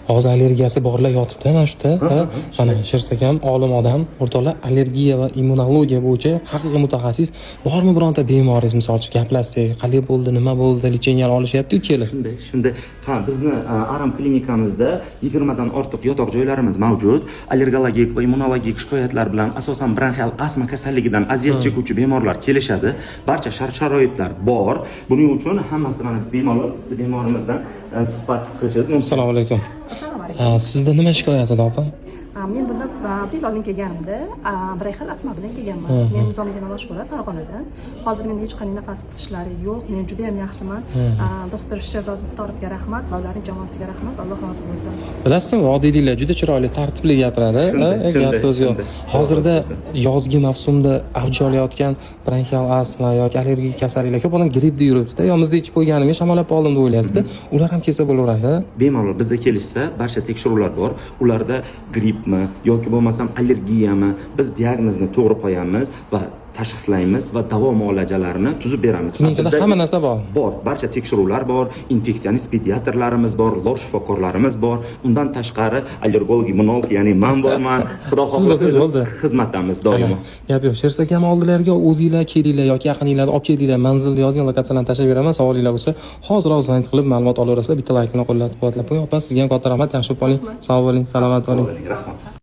hozir allergiyasi borlar yotibdi mana shu yerda. Mana Sherzod ham olim odam, o'rtoqlar allergiya va immunologiya bo'yicha haqiqiy mutaxassis. Bormi bironta bemoringiz misolchi gaplashsak, qalay bo'ldi, nima bo'ldi, lecheniyalar olishyapti-ku kelib. Shunday. Ha, bizni Aram klinikamizda 20 dan ortiq yotoq joylarimiz mavjud. Allergologik va immunologik shikoyatlar bilan asosan bronxial astma kasalligidan aziyat chekuvchi bemorlar kelishadi. Barcha shart-sharoitlar bor. Buning uchun hammasi mana bemorimizdan suhbat qilishimiz mumkin. Assalomu alaykum. Assalomu alaykum. Sizda nima shikoyat edi opa? Men bunda bir oldin kelganimda bronxial astma bilan kelganman. Men Nizomidin Mashhura Farg'onadan. Hozir menda hech qanday nafas qisishlari yo'q. Men juda ham yaxshiman. Doktor Sherzod Muxtorovga rahmat, va ularning jamoasiga rahmat. Alloh rozi bo'lsin. Bilasizmi, vodiyliklar juda chiroyli, tartibli gapiradi. Gap so'z yo'q. Hozirda yozgi mavsumda avj olayotgan bronxial astma yoki allergik kasalliklar ko'p odam gripp deb yuribdi-da. Yomizda ichib qo'yganimga shamollab qoldim deb o'ylayapti. Ular ham kelsa bo'laveradi. Bemalol bizda kelishsa, barcha tekshiruvlar bor. Ularda grippmi yoki bo'lmasam allergiyami, biz diagnozni to'g'ri qo'yamiz va tashxislaymiz va davo muolajalarini tuzib beramiz. Klinikada hamma narsa bor. Bor, barcha tekshiruvlar bor, infeksionist pediatrlarimiz bor, lor shifokorlarimiz bor. Undan tashqari allergolog, immunolog, ya'ni men borman. Xudo xohlasa xizmatdamiz doimo. Gap yo'q. Sherzod ham oldilariga o'zingizlar kelinglar yoki yaqininglarni olib kelinglar, manzilni yozgan lokatsiyalarni tashlab beraman. Savolinglar bo'lsa, hozir zvonit qilib ma'lumot olaverasizlar. Bitta like bilan qo'llab-quvvatlab qo'ying. Opa, sizga ham katta rahmat. Yaxshi bo'ling. Sog' bo'ling, salomat bo'ling. Rahmat.